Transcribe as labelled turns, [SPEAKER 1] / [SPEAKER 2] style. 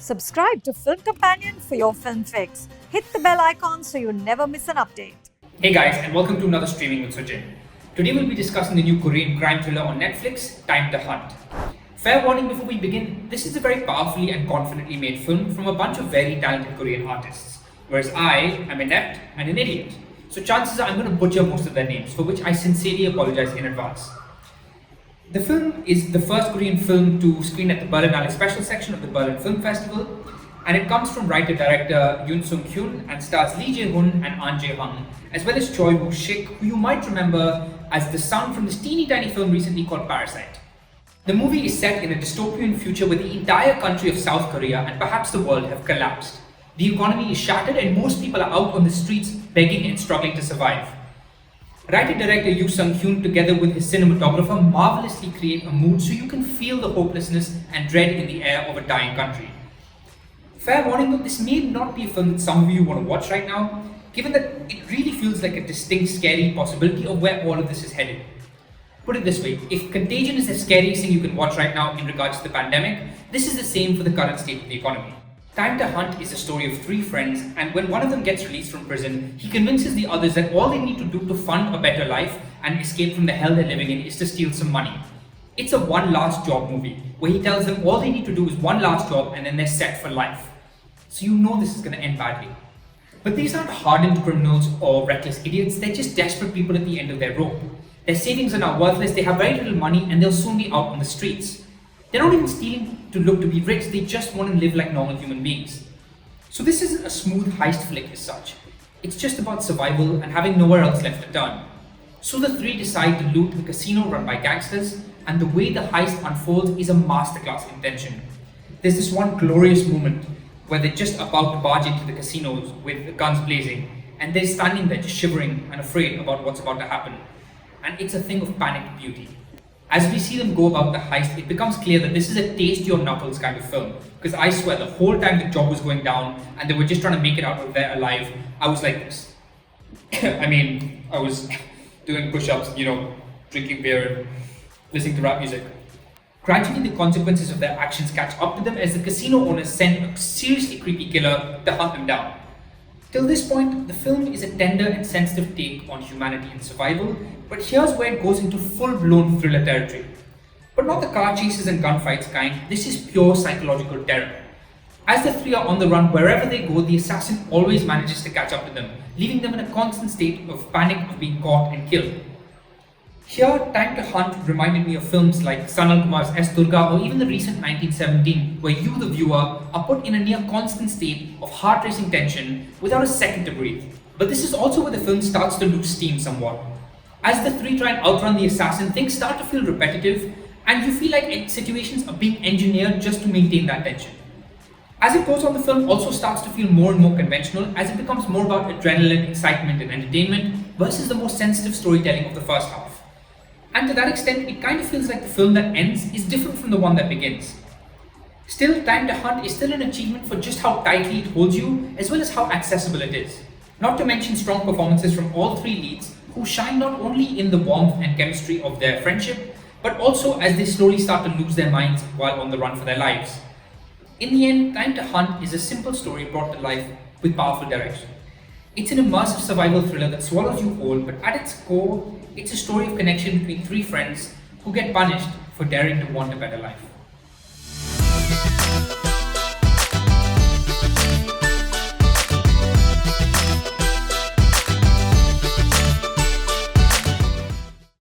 [SPEAKER 1] Subscribe to Film Companion for your film fix. Hit the bell icon so you never miss an update.
[SPEAKER 2] Hey guys, and welcome to another Streaming with Suchin. Today we'll be discussing the new Korean crime thriller on Netflix, Time to Hunt. Fair warning before we begin, this is a very powerfully and confidently made film from a bunch of very talented Korean artists, whereas I am inept and an idiot. So chances are I'm going to butcher most of their names, for which I sincerely apologize in advance. The film is the first Korean film to screen at the Berlinale Special section of the Berlin Film Festival, and it comes from writer-director Yoon Sung-hyun and stars Lee Jae-hoon and An Jae-hung, as well as Choi Woo-shik, who you might remember as the son from this teeny tiny film recently called Parasite. The movie is set in a dystopian future where the entire country of South Korea and perhaps the world have collapsed. The economy is shattered and most people are out on the streets begging and struggling to survive. Writer-director Yoo Sung-hyun, together with his cinematographer, marvelously create a mood so you can feel the hopelessness and dread in the air of a dying country. Fair warning though, this may not be a film that some of you want to watch right now, given that it really feels like a distinct scary possibility of where all of this is headed. Put it this way, if Contagion is the scariest thing you can watch right now in regards to the pandemic, this is the same for the current state of the economy. Time to Hunt is a story of three friends, and when one of them gets released from prison, he convinces the others that all they need to do to fund a better life and escape from the hell they're living in is to steal some money. It's a one last job movie, where he tells them all they need to do is one last job and then they're set for life. So you know this is going to end badly. But these aren't hardened criminals or reckless idiots, they're just desperate people at the end of their rope. Their savings are now worthless, they have very little money, and they'll soon be out on the streets. They're not even stealing to look to be rich, they just want to live like normal human beings. So this isn't a smooth heist flick as such. It's just about survival and having nowhere else left to turn. So the three decide to loot the casino run by gangsters, and the way the heist unfolds is a masterclass in tension. There's this one glorious moment where they're just about to barge into the casinos with the guns blazing, and they're standing there just shivering and afraid about what's about to happen. And it's a thing of panicked beauty. As we see them go about the heist, it becomes clear that this is a taste your knuckles kind of film. Because I swear, the whole time the job was going down and they were just trying to make it out of there alive, I was like this. I was doing push-ups, drinking beer and listening to rap music. Gradually, the consequences of their actions catch up to them as the casino owners send a seriously creepy killer to hunt them down. Till this point, the film is a tender and sensitive take on humanity and survival, but here's where it goes into full-blown thriller territory. But not the car chases and gunfights kind, this is pure psychological terror. As the three are on the run, wherever they go, the assassin always manages to catch up to them, leaving them in a constant state of panic of being caught and killed. Here, Time to Hunt reminded me of films like Sanal Kumar's S. Durga or even the recent 1917, where you, the viewer, are put in a near constant state of heart-racing tension without a second to breathe. But this is also where the film starts to lose steam somewhat. As the three try and outrun the assassin, things start to feel repetitive, and you feel like situations are being engineered just to maintain that tension. As it goes on, the film also starts to feel more and more conventional as it becomes more about adrenaline, excitement, and entertainment versus the more sensitive storytelling of the first half. And to that extent, it kind of feels like the film that ends is different from the one that begins. Still, Time to Hunt is still an achievement for just how tightly it holds you, as well as how accessible it is. Not to mention strong performances from all three leads, who shine not only in the warmth and chemistry of their friendship, but also as they slowly start to lose their minds while on the run for their lives. In the end, Time to Hunt is a simple story brought to life with powerful direction. It's an immersive survival thriller that swallows you whole, but at its core, it's a story of connection between three friends who get punished for daring to want a better life.